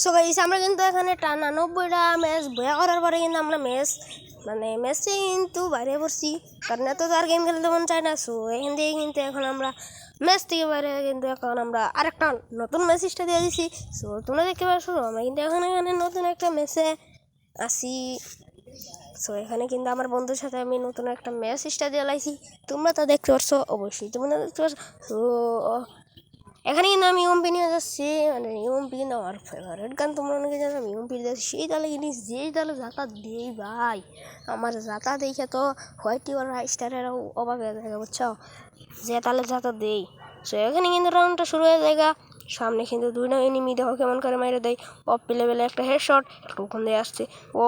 So guys আমরা কিন্তু এখানে টানা 90টা ম্যাচ বয়া করার পরে কিন্তু আমরা ম্যাচে কিন্তু বাইরে পড়ছি, কারণ এত তো আর গেম খেলতে মন চায় না। সো এখান থেকে কিন্তু এখন আমরা ম্যাচ থেকে বাইরে কিন্তু এখন আমরা আরেকটা নতুন ম্যাচ স্টার্ট দিয়ে দিছি। সো তোমরা দেখতে পাচ্ছ আমরা কিন্তু এখানে নতুন একটা ম্যাচে আসি। সো এখানে কিন্তু আমার বন্ধুর সাথে আমি নতুন একটা ম্যাচ স্টার্ট দিয়ে লাইছি, তোমরা তো দেখতে পাচ্ছ, অবশ্যই তোমরা দেখতে পাচ্ছ। সো এখানে কিন্তু আমি ইউএমপি নিয়ে যাচ্ছি, মানে ইউএমপি কিন্তু আমার ফেভারিট গান, তোমরা অনেকে জানো। আমি ইউএমপি যাচ্ছি সেই তালে কিন্তু যেই তালে যাতা দিই ভাই, আমার যাতা দেখে তো হোয়াইট ওর স্টারেরাও অবাক হয়ে যায়, বুঝছো, যে তালে যাতা দেই। সো এখানে কিন্তু রাউন্ডটা শুরু হয়ে যায়, সামনে কিন্তু দুইটা এনিমি দেখো কেমন করে মাইরে দেয়। অপি লেভেলে একটা হেডশট, একটু ওখান দিয়ে আসছে। ও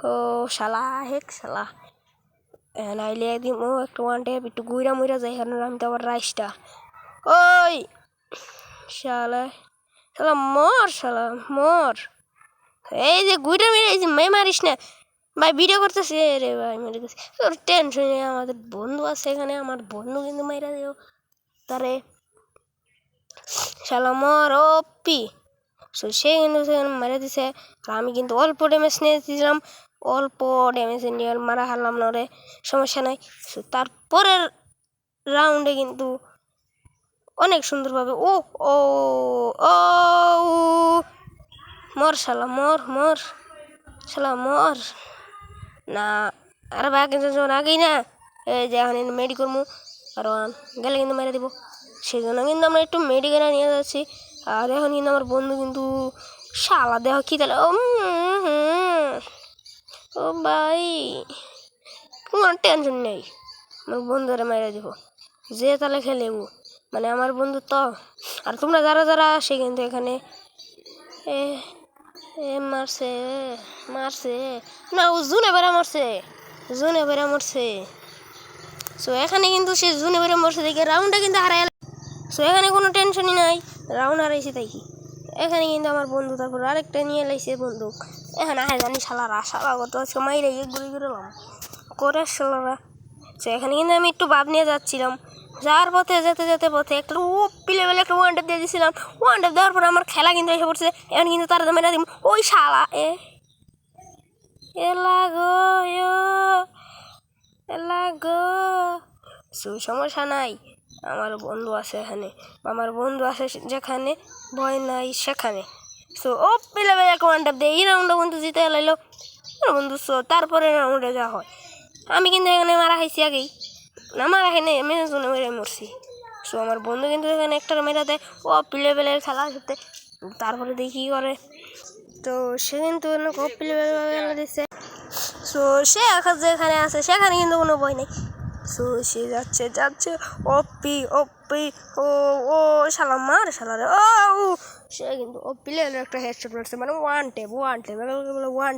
ও শালা হেক শালা নাইলে একদিন ও একটা ওয়ান ট্যাপ একটু গুইরা মুইরা যায়, এখানে আমি তো আবার রাইসটা। ওই শালা শালা মর, শালা মর, এই যে গুইটা মেরে এই যে মেয়ে মারিস না ভাই, ভিডিও করতেছে রে ভাই, মেরে দিচ্ছে। তোর টেনশন নেই, আমাদের বন্ধু আছে এখানে, আমার বন্ধু কিন্তু মাইরা দিও তারে, শালা মর ওপি। সো সে কিন্তু সেখানে মেরে দিছে, আর আমি কিন্তু অল্প ড্যামেজ নিয়ে দিয়েছিলাম, অল্প ড্যামেজ নিয়ে মারা হারলাম না রে, সমস্যা নাই। সো তারপরের রাউন্ডে কিন্তু অনেক সুন্দরভাবে ও ও ও মর শালা মর মর শালা মর না, আরে ভাই কিন্তু আগেই না, এই যে এখন মেডি করবো, কারণ গেলে কিন্তু মেরে দিব, সেই জন্য কিন্তু আমরা একটু মেডিকেলে নিয়ে যাচ্ছি। আর এখন কিন্তু আমার বন্ধু কিন্তু শালা দেহ কি তাহলে ও ভাই, কোনো টেনশন নেই, আমার বন্ধুরা মেরে দিব, যে তাহলে খেলে মানে আমার বন্ধু তো। আর তোমরা যারা যারা আসে কিন্তু এখানে এ এ মারছে মারছে না, ও জুনে বেড়া মরছে, জুনে বেড়া মরছে। সো এখানে কিন্তু সে জুনে বেড়া মরছে দেখে রাউন্ডটা কিন্তু হারাই। সো এখানে কোনো টেনশনই নাই, রাউন্ড হারাইছে তাই কি। এখানে কিন্তু আমার বন্ধু তারপর আরেকটা নিয়ে লাইছে বন্দুক, এখানে আহে জানি শালারা শালা কত আজকে মাইরে গুলি করলাম করে শালারা। সো এখানে কিন্তু আমি একটু ভাব নিয়ে যাচ্ছিলাম, যার পথে যেতে যেতে পথে একটা ওপি লেভেলে একটা ওয়ান ট্যাপ দিয়ে দিয়েছিলাম। ওয়ান ট্যাপ দেওয়ার পর আমার খেলা কিন্তু এসে পড়ছে, এখন কিন্তু তারা মেরা দিম ওই শালা লাগো লাগো। সো সমস্যা নাই, আমার বন্ধু আছে এখানে, আমার বন্ধু আছে যেখানে ভয় নাই সেখানে। সো ওপি লেভেলে একটা ওয়ান ট্যাপ দিয়ে এই রাউন্ডটা বন্ধু জিতে লাইলো বন্ধু। সো তারপরে রাউন্ডে যা হয়, আমি কিন্তু এখানে মারা খাইছি আগেই, না মারা খাই নাই, আমি মেরে মরছি। সো আমার বন্ধু কিন্তু এখানে একটা মেরা দেয়, ও প্লেবেলের খেলা করতে, তারপরে দেখি কী করে। তো সে কিন্তু প্লেবেল দিচ্ছে। সো সে এখন যেখানে আছে সেখানে কিন্তু কোনো ভয় নেই। সো সে যাচ্ছে যাচ্ছে ওপি ওপি ও ও শালা মার শালা রে ও, সে কিন্তু ও প্লেয়ারের একটা হেডশট মারছে, মানে ওয়ান ট্যাপ ওয়ান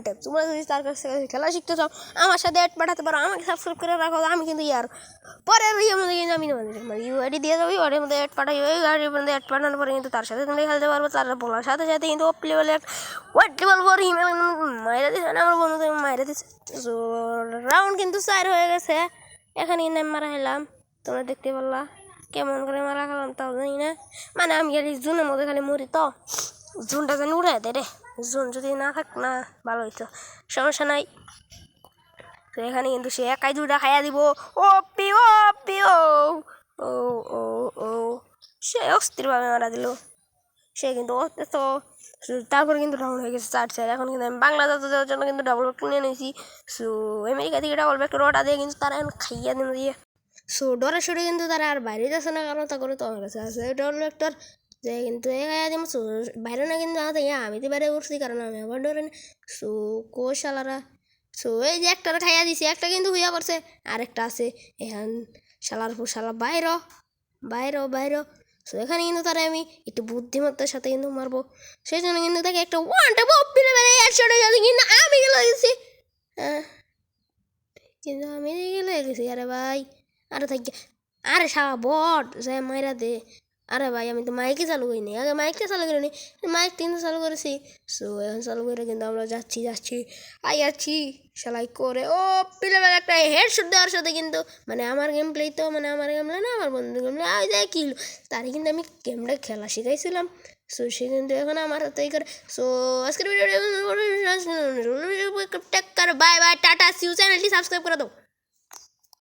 ট্যাপ। তোমরা যদি তার কাছ থেকে খেলা শিখতে চাও আমার সাথে অ্যাড পাঠাতে পারো, আমাকে সাবস্ক্রাইব করে রাখো, আমি কিন্তু ইয়ার পরের ইয়ের মধ্যে কিন্তু আমি মানে ইউআইডি দিয়ে যাবো, ওয়ার্ডের মধ্যে অ্যাড পাঠাই, ওই গাড়ির মধ্যে অ্যাড পাঠানোর পরে কিন্তু তার সাথে তোমরা খেলতে পারবো। তার বলার সাথে সাথে কিন্তু ওপি লেভেলের ওয়াট লেভেল ফর হিমেল মাইরা দিচ্ছে, না আমার বন্ধু মাইরা দিচ্ছে। সো রাউন্ড কিন্তু 4 হয়ে গেছে, এখানে কিন্তু আমি মারা খেলাম, তোমরা দেখতে পারলা কেমন করে মারা খেলাম তাও জানি না, মানে আমি খালি জুনের মধ্যে খালি মরি, তো জুনটা জানি উড়ে দেয় রে, জুন যদি না থাক না ভালো হইতো, সমস্যা নাই। তো এখানে কিন্তু সে একাই দুটা খাইয়া দিব, ও পি ও পি ও ও ও ও সে অস্থিরভাবে মারা দিল, সে কিন্তু তো। তারপরে কিন্তু ডাবল হয়ে গেছে 4-4, এখন কিন্তু আমি বাংলা যাতে যাওয়ার জন্য কিন্তু ডাবল ব্যাগ নিয়ে নিয়েছি। সো আমেরিকা থেকে ডাবল ব্যাগ রটা দিয়ে কিন্তু তারা এখন খাইয়া দিন দিয়ে। সো ডরে সরে কিন্তু তারা আর বাইরে যাচ্ছে না, কারণ তা করে তো আমার কাছে আছে ডাবল ব্যাগটার, যে কিন্তু খাইয়া দিব। সো বাইরে না কিন্তু আমি তো বাইরে উঠছি, কারণ আমি আবার ডরে না। সো শালারা, সো এই যে একটা খাইয়া দিছি, একটা কিন্তু হইয়া করছে, আরেকটা আছে এখন শালার শালা বাইর বাইর বাইর। সো এখানে কিন্তু তারা আমি একটু বুদ্ধিমত্তার সাথে কিন্তু মারবো, সেই জন্য কিন্তু তাকে একটা ওয়ান ট্যাপ অপিলে বেড়ে একশোটা যাতে কিন্তু আমি গেলে গেছি, হ্যাঁ কিন্তু আমি গেলে গেছি। আরে ভাই আরে থাকি, আরে সারা বট যে মাইরা দে। আরে ভাই আমি তো মাইকে চালু করিনি, আগে মাইকটা চালু করিনি, মাইক কিন্তু চালু করেছি। সো এখন চালু করে কিন্তু আমরা যাচ্ছি যাচ্ছি সেলাই করে ও পিলেবেলা একটা হেডশট দেওয়ার সাথে কিন্তু মানে আমার গেম প্লে না আমার বন্ধু গেম প্লে আই যায় কিল, তারই কিন্তু আমি গেমটা খেলা শিখাইছিলাম। সো সে কিন্তু এখন আমার হাতেই করে। সো আজকের ভিডিওটা টেক কার, বাই বাই, টাটা, সিউ, চ্যানেলটি সাবস্ক্রাইব করে দাও।